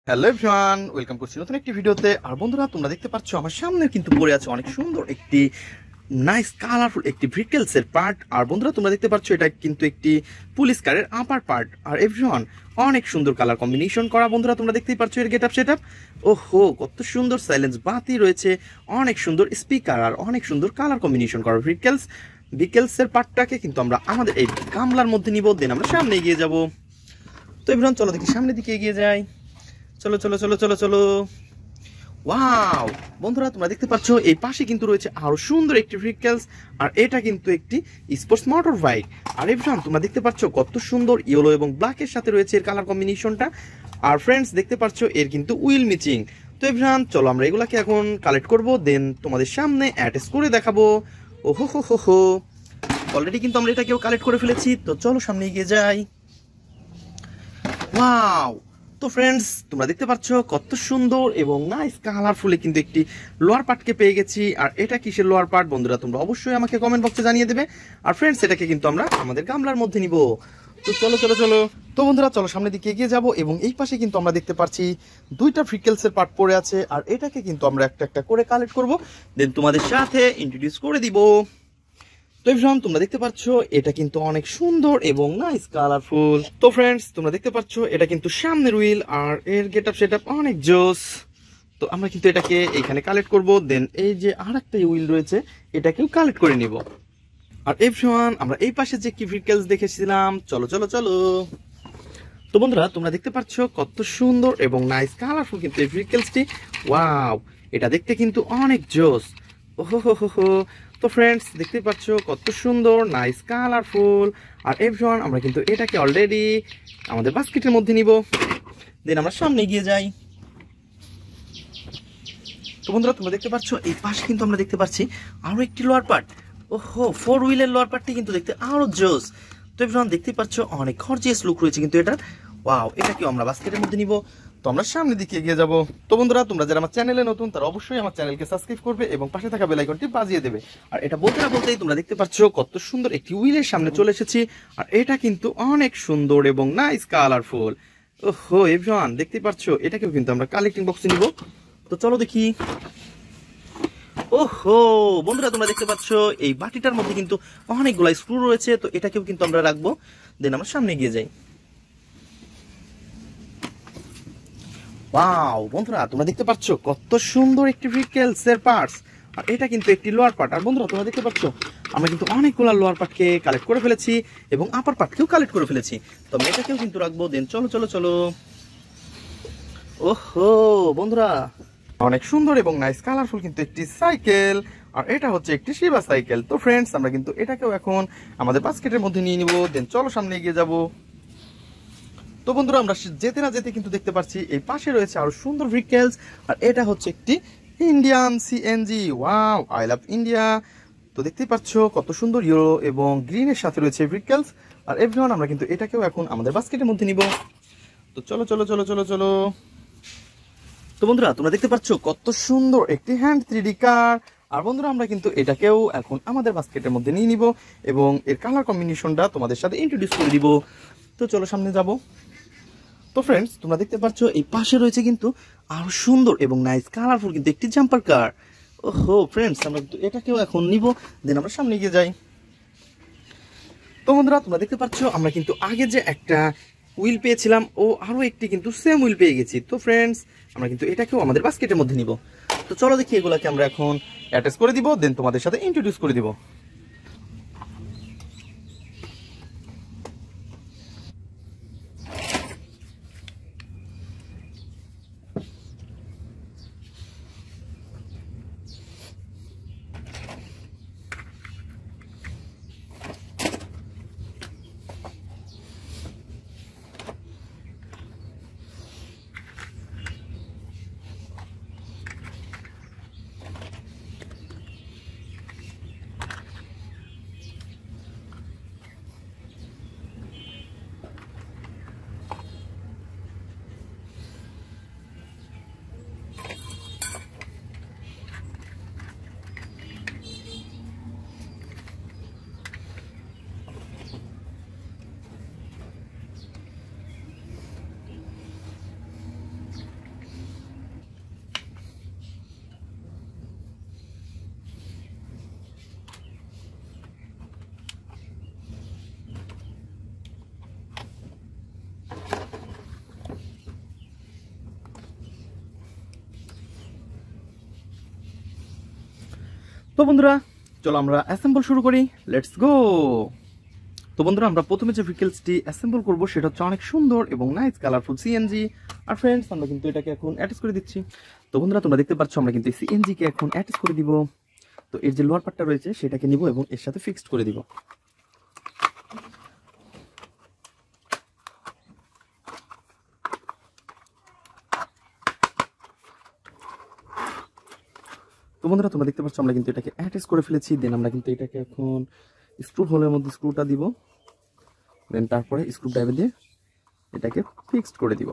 Hello everyone, welcome করছি নতুন একটি ভিডিওতে। আর বন্ধুরা, তোমরা দেখতে পাচ্ছ আমার সামনে কিন্তু পড়ে আছে অনেক সুন্দর একটি নাইস কালারফুল একটি ভেহিকলসের পার্ট। আর বন্ধুরা, তোমরা দেখতে পাচ্ছ এটা কিন্তু একটি পুলিশ কারের আপার পার্ট। আর এভরিওয়ান, অনেক সুন্দর কালার কম্বিনেশন করা। বন্ধুরা, তোমরা দেখতেই পাচ্ছ এর গেট আপ সেট আপ। ওহো, কত সুন্দর সাইলেন্স বাতি রয়েছে, অনেক সুন্দর স্পিকার আর অনেক সুন্দর কালার কম্বিনেশন করা ভেহিকলসের পার্টটাকে কিন্তু আমরা আমাদের এই গামলার মধ্যে নিব, দেন আমরা সামনে এগিয়ে যাব। তো এভরিওয়ান, চলো দেখি সামনের দিকে এগিয়ে যাই। চলো চলো চলো চলো চলো। ওয়াও বন্ধুরা, তোমরা দেখতে পাচ্ছ এই পাশে কিন্তু রয়েছে আরো সুন্দর একটি ভেহিকলস। আর এটা কিন্তু একটি স্পোর্টস মোটর বাইক। আর এভরিওয়ান, তোমরা দেখতে পাচ্ছ কত সুন্দর ইয়েলো এবং ব্ল্যাকের সাথে রয়েছে এর কালার কম্বিনেশনটা। আর ফ্রেন্ডস, দেখতে পাচ্ছ এর কিন্তু উইল মিচিং। তো এভরিওয়ান, চলো আমরা এগুলাকে এখন কালেক্ট করব, দেন তোমাদের সামনে অ্যাটাচ করে দেখাবো। ওহো হো হো হো, অলরেডি কিন্তু আমরা এটাকেও কালেক্ট করে ফেলেছি। তো চলো সামনে এগিয়ে যাই। ওয়াও, তো ফ্রেন্ডস, তোমরা দেখতে পাচ্ছ কত সুন্দর এবং নাইস কালারফুলি কিন্তু একটি লোয়ার পার্টকে পেয়ে গেছি। আর এটা কিসের লোয়ার পার্ট বন্ধুরা, তোমরা অবশ্যই আমাকে কমেন্ট বক্সে জানিয়ে দেবে। আর ফ্রেন্ডস, এটাকে কিন্তু আমরা আমাদের গামলার মধ্যে নিব। তো চলো চলো চলো। তো বন্ধুরা, চলো সামনের দিকে এগিয়ে যাব। এবং এই পাশে কিন্তু আমরা দেখতে পাচ্ছি দুইটা ভেহিকলসের পার্ট পড়ে আছে। আর এটাকে কিন্তু আমরা একটা একটা করে কালেক্ট করব, দেন তোমাদের সাথে ইন্ট্রোডিউস করে দিব। তো এভরিওয়ান, তোমরা দেখতে পাচ্ছ এটা কিন্তু অনেক সুন্দর এবং নাইস কালারফুল। তো ফ্রেন্ডস, তোমরা দেখতে পাচ্ছ এটা কিন্তু সামনের হুইল আর এর গেটআপ সেটআপ অনেক জোস। তো আমরা কিন্তু এটাকে এখানে কালেক্ট করব, দেন এই যে আরেকটা হুইল রয়েছে এটাকেও কালেক্ট করে নিব। আর এভরিওয়ান, আমরা এই পাশে যে কি ভেহিকলস দেখেছিলাম, চলো চলো চলো। তো বন্ধুরা, তোমরা দেখতে পাচ্ছ কত সুন্দর এবং নাইস কালারফুল কিন্তু এই ভেহিকলসটি। ওয়াও, এটা দেখতে কিন্তু অনেক জোস। ওহো হো হো হো। তো ফ্রেন্ডস, দেখতে পাচ্ছ কত সুন্দর নাইস কালারফুল। আর এভরিওয়ান, আমরা কিন্তু এটাকে অলরেডি আমাদের বাস্কেটের মধ্যে নিব, দেন আমরা সামনে এগিয়ে যাই। তো বন্ধুরা, তোমরা দেখতে পাচ্ছ এই পাশে কিন্তু আমরা দেখতে পাচ্ছি আরো একটি লোয়ার পার্ট। ওহো, 4 হুইলের লোয়ার পার্টটি কিন্তু দেখতে আরো জোস। তো এভরিওয়ান, দেখতে পাচ্ছ অনেক গর্জিয়াস লুক রয়েছে কিন্তু এটার। ওয়াও, এটাকেও আমরা বাস্কেটের মধ্যে নিব। তো আমরা সামনের দিকে এগিয়ে যাব। তো বন্ধুরা, তোমরা যারা আমার চ্যানেলে নতুন তারা অবশ্যই আমার চ্যানেলকে সাবস্ক্রাইব করবে এবং পাশে থাকা বেল আইকনটি বাজিয়ে দেবে। আর এটা বলতে না বলতেই তোমরা দেখতে পাচ্ছ কত সুন্দর একটি হুইলের সামনে চলে এসেছি। আর এটা কিন্তু অনেক সুন্দর এবং নাইস কালারফুল। ওহো এভরিওয়ান, দেখতে পাচ্ছ এটাকেও কিন্তু আমরা কালেক্টিং বক্সে নিব। তো চলো দেখি। ওহো বন্ধুরা, তোমরা দেখতে পাচ্ছ এই বাটিটার মধ্যে কিন্তু অনেকগুলো স্ক্রু রয়েছে। তো এটাকেও কিন্তু আমরা রাখবো, দেন আমরা সামনে এগিয়ে যাই। ওয়াও বন্ধুরা, তোমরা দেখতে পাচ্ছ কত সুন্দর একটি ভেহিকলসের পার্টস। আর এটা কিন্তু একটি লোয়ার পার্ট। আর বন্ধুরা, তোমরা দেখতে পাচ্ছ আমরা কিন্তু অনেকগুলো লোয়ার পার্টকে কালেক্ট করে ফেলেছি এবং আপার পার্টকেও কালেক্ট করে ফেলেছি। তো আমরা এটাকেও কিন্তু রাখবো, দেন চলো চলো চলো। ওহো বন্ধুরা, অনেক সুন্দর এবং নাইস কালারফুল কিন্তু একটি সাইকেল। আর এটা হচ্ছে একটি শিবা সাইকেল। তো ফ্রেন্ডস, আমরা কিন্তু এটাকেও এখন আমাদের বাস্কেটের মধ্যে নিয়ে নিব, দেন চলো সামনে এগিয়ে যাব। তো বন্ধুরা, আমরা যেতে না যেতে কিন্তু দেখতে পাচ্ছি এই পাশে রয়েছে আরো সুন্দর ভেহিকলস। আর এটা হচ্ছে একটি Indian CNG. Wow, I love India. তো দেখতেই পাচ্ছ কত সুন্দর ইয়েলো এবং গ্রিনের সাথে রয়েছে ভেহিকলস। আর এভরিওয়ান, আমরা কিন্তু এটাকেও এখন আমাদের বাস্কেটের মধ্যে নিব। তো চলো চলো চলো চলো চলো। তো বন্ধুরা, তোমরা দেখতে পাচ্ছ কত সুন্দর একটি হ্যান্ড 3D কার। আর বন্ধুরা, আমরা কিন্তু এটাকেও এখন আমাদের বাস্কেটের মধ্যে নিয়ে নিব এবং এর কালার কম্বিনেশনটা তোমাদের সাথে ইন্ট্রোডিউস করে দিব। তো চলো সামনে যাব। তো ফ্রেন্ডস, তোমরা দেখতে পাচ্ছ এই পাশে রয়েছে কিন্তু আরো সুন্দর এবং নাইস কালারফুল কিন্তু একটি জাম্পার কার। ওহো ফ্রেন্ডস, আমরা কিন্তু এটাকেও এখন নিব, দেন আমরা সামনে এগিয়ে যাই। তো বন্ধুরা, তোমরা দেখতে পাচ্ছ আমরা কিন্তু আগে যে একটা হুইল পেয়েছিলাম ও আরো একটি কিন্তু সেম হুইল পেয়ে গেছি। তো ফ্রেন্ডস, আমরা কিন্তু এটাকেও আমাদের বাস্কেটের মধ্যে নিব। তো চলো দেখি এগুলাকে আমরা এখন অ্যাটাচ করে দিব, দেন তোমাদের সাথে ইন্ট্রোডিউস করে দিব। তো বন্ধুরা চলো আমরা অ্যাসেম্বল শুরু করি, লেটস গো। তো বন্ধুরা আমরা প্রথমে যে ভেহিকলসটি অ্যাসেম্বল করব সেটা হচ্ছে অনেক সুন্দর এবং নাইস কালারফুল সিএনজি। আর ফ্রেন্ডস আমরা কিন্তু এটাকে এখন অ্যাটাচ করে দিচ্ছি। তো বন্ধুরা তোমরা দেখতে পাচ্ছ আমরা কিন্তু সিএনজি কে এখন অ্যাটাচ করে দিব। তো এর যে লোয়ার পার্টটা রয়েছে সেটাকে নিব এবং এর সাথে ফিক্সড করে দিব। তো বন্ধুরা তোমরা দেখতে পাচ্ছ আমরা কিন্তু এটাকে অ্যাটাচ করে ফেলেছি। দেন আমরা কিন্তু এটাকে এখন স্ক্রু হোলের মধ্যে স্ক্রুটা দিব, দেন তারপরে স্ক্রু ড্রাইভার দিয়ে এটাকে ফিক্সড করে দিব।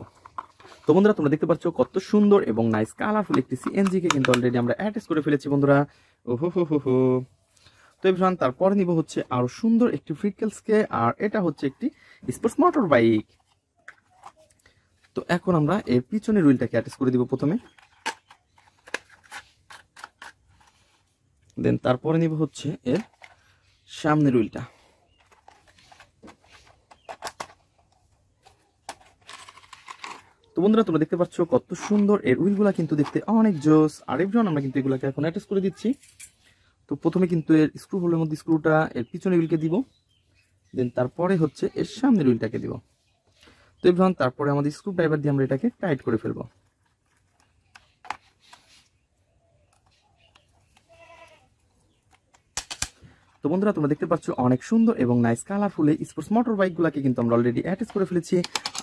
তো বন্ধুরা তোমরা দেখতে পাচ্ছ কত সুন্দর এবং নাইস কালারফুল একটি সিএনজি কে কিন্তু অলরেডি আমরা অ্যাটাচ করে ফেলেছি বন্ধুরা। ওহো হো হো হো। তো এবার তারপরে নিব হচ্ছে আরো সুন্দর একটি ভেহিকলস কে, আর এটা হচ্ছে একটি স্পোর্টস মোটর বাইক। তো এখন আমরা এর পিছনের হুইলটাকে অ্যাটাচ করে দিব প্রথমে, দেন তারপরে নিব হচ্ছে এর সামনের হুইলটা। তো বন্ধুরা তোমরা দেখতে পাচ্ছ কত সুন্দর এর হুইলগুলা কিন্তু দেখতে অনেক জোস। আর এভরিওয়ান আমরা কিন্তু এগুলাকে এখন অ্যাটাচ করে দিচ্ছি। তো প্রথমে কিন্তু এর স্ক্রু হোলের মধ্যে স্ক্রুটা এর পিছনের হুইলকে দিব, দেন তারপরে হচ্ছে এর সামনের হুইলটাকে দিব। তো এভরিওয়ান তারপরে আমাদের স্ক্রু ড্রাইভার দিয়ে আমরা এটাকে টাইট করে ফেলবো। তো বন্ধুরা তোমরা দেখতে পাচ্ছ অনেক সুন্দর এবং নাইস কালারফুল এই স্পোর্টস মোটর বাইকগুলোকে কিন্তু আমরা অলরেডি অ্যাটাচ করে ফেলেছি।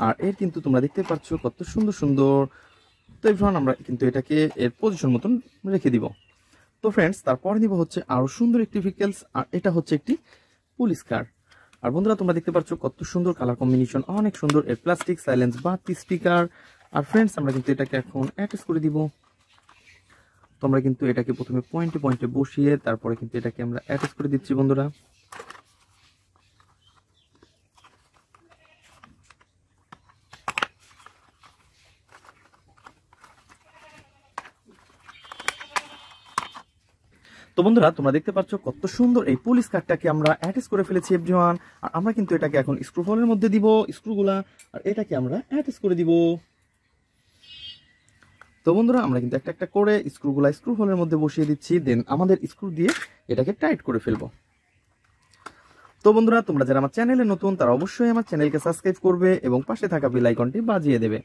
আর এর কিন্তু তোমরা দেখতে পাচ্ছ কত সুন্দর সুন্দর। তো এভরিওয়ান আমরা কিন্তু এটাকে এর পজিশন মতন রেখে দিব। তো ফ্রেন্ডস তারপরে নিব হচ্ছে আরো সুন্দর একটি ভেহিকলস, আর এটা হচ্ছে একটি পুলিশ কার। আর বন্ধুরা তোমরা দেখতে পাচ্ছ কত সুন্দর কালার কম্বিনেশন, অনেক সুন্দর এর প্লাস্টিক সাইলেন্স বাতি স্পিকার। আর ফ্রেন্ডস আমরা কিন্তু এটাকে এখন অ্যাটাচ করে দিব। তো আমরা কিন্তু এটাকে প্রথমে পয়েন্টে পয়েন্টে বসিয়ে তারপরে কিন্তু এটাকে আমরা অ্যাটাচ করে দিচ্ছি বন্ধুরা। তো বন্ধুরা তোমরা দেখতে পাচ্ছ কত সুন্দর এই পুলিশ কারটাকে আমরা অ্যাটাচ করে ফেলেছি এভরিওয়ান। আর আমরা কিন্তু এটাকে এখন স্ক্রু হোলের মধ্যে দিব স্ক্রুগুলা, আর এটাকে আমরা অ্যাটাচ করে দিব। তো বন্ধুরা আমরা কিন্তু একটা একটা করে স্ক্রুগুলা স্ক্রু হোলের মধ্যে বসিয়ে দিচ্ছি, দেন আমাদের স্ক্রু দিয়ে এটাকে টাইট করে ফেলবো। তো বন্ধুরা তোমরা যারা আমার চ্যানেলে নতুন তারা অবশ্যই আমার চ্যানেলকে সাবস্ক্রাইব করবে এবং পাশে থাকা বেল আইকনটি বাজিয়ে দেবে।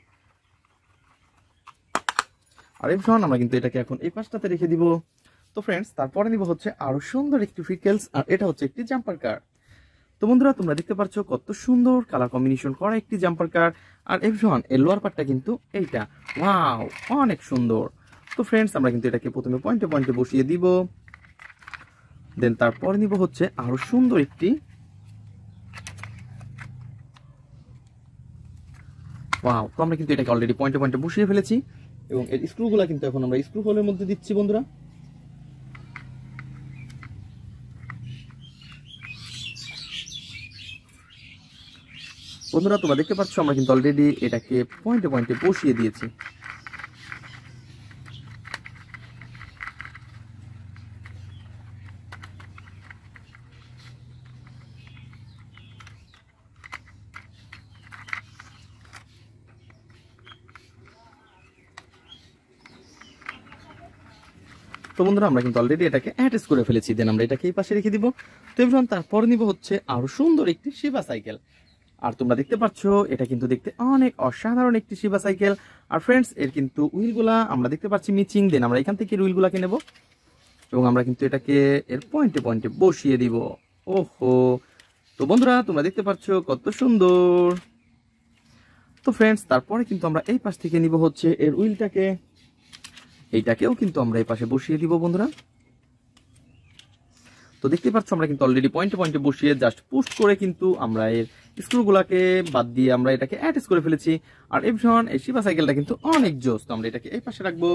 আর এভরিওয়ান আমরা কিন্তু এটাকে এখন এই পাশটাতে রেখে দিব। তো ফ্রেন্ডস তারপরে নিব হচ্ছে আরো সুন্দর একটি ভেহিকলস, আর এটা হচ্ছে একটি জাম্পার কার। তো বন্ধুরা তোমরা দেখতে পাচ্ছ কত সুন্দর কালার কম্বিনেশন করা একটি জাম্পার কার। আর এভরিওয়ান এর লোয়ার পার্টটা কিন্তু এইটা, ওয়াও অনেক সুন্দর। তো ফ্রেন্ডস আমরা কিন্তু এটাকে প্রথমে পয়েন্টে পয়েন্টে বসিয়ে দিব, দেন তারপরে নিব হচ্ছে আরো সুন্দর একটি, ওয়াও। তো আমরা কিন্তু এটাকে অলরেডি পয়েন্টে পয়েন্টে বসিয়ে ফেলেছি এবং এর স্ক্রুগুলা কিন্তু এখন আমরা স্ক্রু হোলের মধ্যে দিচ্ছি বন্ধুরা। বন্ধুরা তোমরা দেখতে পাচ্ছ আমরা কিন্তু অলরেডি এটাকে পয়েন্টে পয়েন্টে বসিয়ে দিয়েছি। তো বন্ধুরা আমরা কিন্তু অলরেডি এটাকে অ্যাটাচ করে ফেলেছি, দেন আমরা এটাকে এই পাশে রেখে দিব। তো এভরিওয়ান তারপর নিব হচ্ছে আরো সুন্দর একটি শিবা সাইকেল। আর তোমরা দেখতে পাচ্ছ এটা কিন্তু দেখতে অনেক অসাধারণ একটি শিবা সাইকেল। আর ফ্রেন্ডস এর কিন্তু হুইলগুলা আমরা দেখতে পাচ্ছি মিচিং, দেন আমরা এখান থেকে হুইলগুলাকে নেব এবং আমরা কিন্তু এটাকে এর পয়েন্টে পয়েন্টে বসিয়ে দিব। ওহো, তো বন্ধুরা তোমরা দেখতে পাচ্ছ কত সুন্দর। তো ফ্রেন্ডস তারপরে কিন্তু আমরা এই পাশ থেকে নিব হচ্ছে এর হুইলটাকে, এইটাকেও কিন্তু আমরা এই পাশে বসিয়ে দিব বন্ধুরা। তো দেখতে পাচ্ছ আমরা কিন্তু অলরেডি পয়েন্টে পয়েন্টে বসিয়ে জাস্ট পুশ করে কিন্তু আমরা এর স্ক্রুগুলাকে বাদ দিয়ে আমরা এটাকে অ্যাটাচ করে ফেলেছি। আর এভরিওয়ান এই শিবা সাইকেলটা কিন্তু অনেক জোস। তো আমরা এটাকে এই পাশে রাখবো।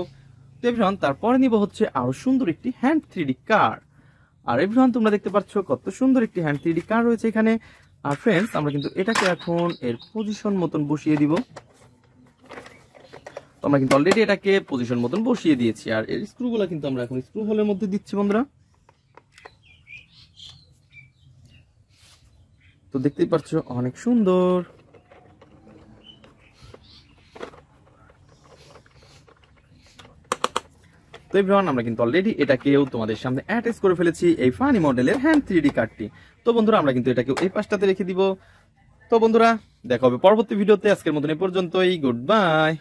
তো এভরিওয়ান তারপরে নিব হচ্ছে আরো সুন্দর একটি হ্যান্ড 3D কার। আর এভরিওয়ান তোমরা দেখতে পাচ্ছ কত সুন্দর একটি হ্যান্ড 3D কার রয়েছে এখানে। আর ফ্রেন্ডস আমরা কিন্তু এটাকে এখন এর পজিশন মতন বসিয়ে দিব। তো আমরা কিন্তু অলরেডি এটাকে পজিশন মতন বসিয়ে দিয়েছি, আর এর স্ক্রুগুলো কিন্তু আমরা এখন স্ক্রু হোলের মধ্যে দিচ্ছি বন্ধুরা। তো দেখতেই পাচ্ছ অনেক সুন্দর। তো এভরিওয়ান আমরা কিন্তু অলরেডি এটাকেও তোমাদের সামনে অ্যাটাচ করে ফেলেছি এই ফানি মডেলের হ্যান্ড 3D কার্ডটি। তো বন্ধুরা আমরা কিন্তু এটাকেও এই পাশটাতে রেখে দিব। তো বন্ধুরা দেখা হবে পরবর্তী ভিডিওতে, আজকের মতন এই পর্যন্তই, গুড বাই।